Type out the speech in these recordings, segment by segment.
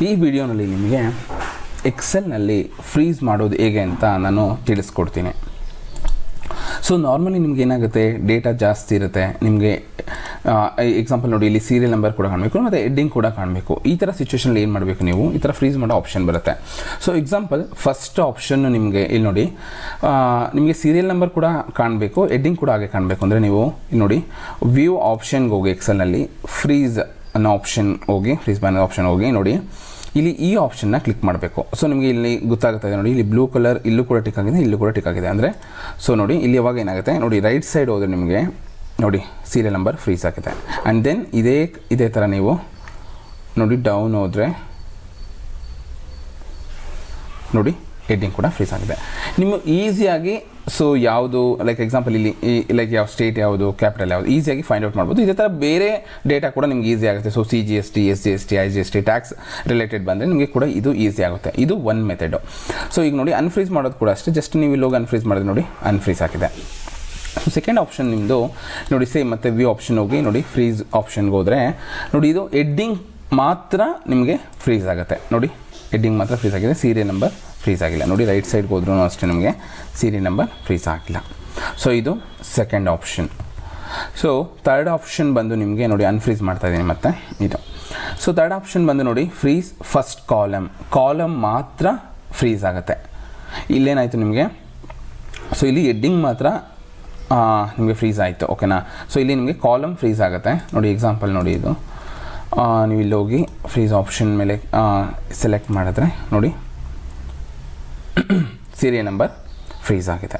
ಈ ವಿಡಿಯೋನಲ್ಲಿ ನಿಮಗೆ ಎಕ್ಸೆಲ್ನಲ್ಲಿ ಫ್ರೀಸ್ ಮಾಡೋದು ಹೇಗೆ ಅಂತ ನಾನು ತಿಳಿಸ್ಕೊಡ್ತೀನಿ. ಸೊ ನಾರ್ಮಲಿ ನಿಮ್ಗೆ ಏನಾಗುತ್ತೆ, ಡೇಟಾ ಜಾಸ್ತಿ ಇರುತ್ತೆ, ನಿಮಗೆ ಎಕ್ಸಾಂಪಲ್ ನೋಡಿ, ಇಲ್ಲಿ ಸೀರಿಯಲ್ ನಂಬರ್ ಕೂಡ ಕಾಣಬೇಕು ಮತ್ತು ಹೆಡ್ಡಿಂಗ್ ಕೂಡ ಕಾಣಬೇಕು. ಈ ಥರ ಸಿಚುವೇಷನಲ್ಲಿ ಏನು ಮಾಡಬೇಕು, ನೀವು ಈ ಥರ ಫ್ರೀಸ್ ಮಾಡೋ ಆಪ್ಷನ್ ಬರುತ್ತೆ. ಸೊ ಎಕ್ಸಾಂಪಲ್ ಫಸ್ಟ್ ಆಪ್ಷನ್ನು ನಿಮಗೆ ಇಲ್ಲಿ ನೋಡಿ, ನಿಮಗೆ ಸೀರಿಯಲ್ ನಂಬರ್ ಕೂಡ ಕಾಣಬೇಕು, ಹೆಡ್ಡಿಂಗ್ ಕೂಡ ಹಾಗೆ ಕಾಣಬೇಕು ಅಂದರೆ ನೀವು ಇಲ್ಲಿ ನೋಡಿ ವ್ಯೂ ಆಪ್ಷನ್ಗೆ ಹೋಗಿ, ಎಕ್ಸೆಲ್ನಲ್ಲಿ ಫ್ರೀಸ್ ಅನ್ನೋ ಆಪ್ಷನ್ ಹೋಗಿ, ಫ್ರೀಸ್ ಅನ್ನೋ ಆಪ್ಷನ್ ಹೋಗಿ ನೋಡಿ, ಇಲ್ಲಿ ಈ ಆಪ್ಷನ್ನ ಕ್ಲಿಕ್ ಮಾಡಬೇಕು. ಸೊ ನಿಮಗೆ ಇಲ್ಲಿ ಗೊತ್ತಾಗುತ್ತೆ ನೋಡಿ, ಇಲ್ಲಿ ಬ್ಲೂ ಕಲರ್ ಇಲ್ಲೂ ಕೂಡ ಟಿಕ್ ಆಗಿದೆ, ಇಲ್ಲೂ ಕೂಡ ಟಿಕ್ ಆಗಿದೆ. ಅಂದರೆ ಸೊ ನೋಡಿ ಇಲ್ಲಿ ಯಾವಾಗ ಏನಾಗುತ್ತೆ ನೋಡಿ, ರೈಟ್ ಸೈಡ್ ಹೋದರೆ ನಿಮಗೆ ನೋಡಿ ಸೀರಿಯಲ್ ನಂಬರ್ ಫ್ರೀಸ್ ಆಗಿದೆ. ಆ್ಯಂಡ್ ದೆನ್ ಇದೇ ಥರ ನೀವು ನೋಡಿ ಡೌನ್ ಹೋದರೆ ನೋಡಿ ಹೆಡ್ಡಿಂಗ್ ಕೂಡ ಫ್ರೀಸ್ ಆಗಿದೆ. ನಿಮಗೆ ಈಸಿಯಾಗಿ ಸೊ ಯಾವುದು ಲೈಕ್ ಎಕ್ಸಾಂಪಲ್ ಇಲ್ಲಿ ಲೈಕ್ ಯಾವ ಸ್ಟೇಟ್ ಯಾವುದು, ಕ್ಯಾಪಿಟಲ್ ಯಾವುದು ಈಸಿಯಾಗಿ ಫೈಂಡ್ ಔಟ್ ಮಾಡ್ಬೋದು. ಇದೇ ಥರ ಬೇರೆ ಡೇಟಾ ಕೂಡ ನಿಮ್ಗೆ ಈಸಿ ಆಗುತ್ತೆ. So CGST, SGST, IGST tax related ಬಂದರೆ ನಿಮಗೆ ಕೂಡ ಇದು ಈಸಿ ಆಗುತ್ತೆ. ಇದು ಒನ್ ಮೆಥಡು. ಸೊ ಈಗ ನೋಡಿ ಅನ್ಫ್ರೀಸ್ ಮಾಡೋದು ಕೂಡ ಅಷ್ಟೇ, ಜಸ್ಟ್ ನೀವು ಇಲ್ಲಿ ಹೋಗಿ ಅನ್ಫ್ರೀಸ್ ಮಾಡಿದ್ರೆ ನೋಡಿ ಅನ್ಫ್ರೀಸ್ ಆಗಿದೆ. ಸೊ ಸೆಕೆಂಡ್ ಆಪ್ಷನ್ ನಿಮ್ಮದು ನೋಡಿ ಸೇಮ್, ಮತ್ತು ವ್ಯೂ ಆಪ್ಷನ್ ಹೋಗಿ ನೋಡಿ ಫ್ರೀಸ್ ಆಪ್ಷನ್ಗೆ ಹೋದರೆ ನೋಡಿ ಇದು ಹೆಡ್ಡಿಂಗ್ ಮಾತ್ರ ನಿಮಗೆ ಫ್ರೀಸ್ ಆಗುತ್ತೆ. ನೋಡಿ ಹೆಡ್ಡಿಂಗ್ ಮಾತ್ರ ಫ್ರೀಸ್ ಆಗಿದೆ, ಸೀರಿಯಲ್ ನಂಬರ್ ಫ್ರೀಸ್ ಆಗಿಲ್ಲ. ನೋಡಿ ರೈಟ್ ಸೈಡ್ಗೆ ಹೋದ್ರೂ ಅಷ್ಟೇ ನಿಮಗೆ ಸೀರಿಯಲ್ ನಂಬರ್ ಫ್ರೀಸ್ ಆಗಿಲ್ಲ. ಸೊ ಇದು second option. So third option ಬಂದು ನಿಮಗೆ ನೋಡಿ ಅನ್ಫ್ರೀಸ್ ಮಾಡ್ತಾ ಇದ್ದೀನಿ ಮತ್ತೆ ಇದು. ಸೊ ಥರ್ಡ್ ಆಪ್ಷನ್ ಬಂದು ನೋಡಿ ಫ್ರೀಸ್ ಫಸ್ಟ್ ಕಾಲಮ್ ಮಾತ್ರ ಫ್ರೀಸ್ ಆಗುತ್ತೆ. ಇಲ್ಲೇನಾಯಿತು ನಿಮಗೆ, ಸೊ ಇಲ್ಲಿ ಹೆಡ್ಡಿಂಗ್ ಮಾತ್ರ ನಿಮಗೆ ಫ್ರೀಸ್ ಆಯಿತು, ಓಕೆನಾ. ಸೊ ಇಲ್ಲಿ ನಿಮಗೆ ಕಾಲಮ್ ಫ್ರೀಸ್ ಆಗುತ್ತೆ. ನೋಡಿ ಎಕ್ಸಾಂಪಲ್ ನೋಡಿ ಇದು, ನೀವು ಇಲ್ಲಿ ಹೋಗಿ ಫ್ರೀಸ್ ಆಪ್ಷನ್ ಮೇಲೆ ಸೆಲೆಕ್ಟ್ ಮಾಡಿದ್ರೆ ನೋಡಿ ಸೀರಿಯಲ್ ನಂಬರ್ ಫ್ರೀಸ್ ಆಗಿದೆ.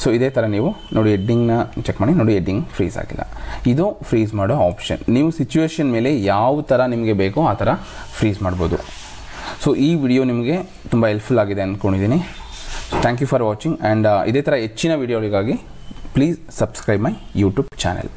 ಸೊ ಇದೇ ಥರ ನೀವು ನೋಡಿ ಹೆಡ್ಡಿಂಗ್ನ ಚೆಕ್ ಮಾಡಿ ನೋಡಿ ಹೆಡ್ಡಿಂಗ್ ಫ್ರೀಸ್ ಆಗಿಲ್ಲ. ಇದು ಫ್ರೀಸ್ ಮಾಡೋ ಆಪ್ಷನ್. ನೀವು ಸಿಚುವೇಶನ್ ಮೇಲೆ ಯಾವ ಥರ ನಿಮಗೆ ಬೇಕೋ ಆ ಥರ ಫ್ರೀಸ್ ಮಾಡ್ಬೋದು. ಸೊ ಈ ವಿಡಿಯೋ ನಿಮಗೆ ತುಂಬ ಹೆಲ್ಪ್ಫುಲ್ ಆಗಿದೆ ಅಂದ್ಕೊಂಡಿದ್ದೀನಿ. So thank you for watching. And ಇದೇ ಥರ ಹೆಚ್ಚಿನ ವಿಡಿಯೋಗಳಿಗಾಗಿ please subscribe my YouTube channel.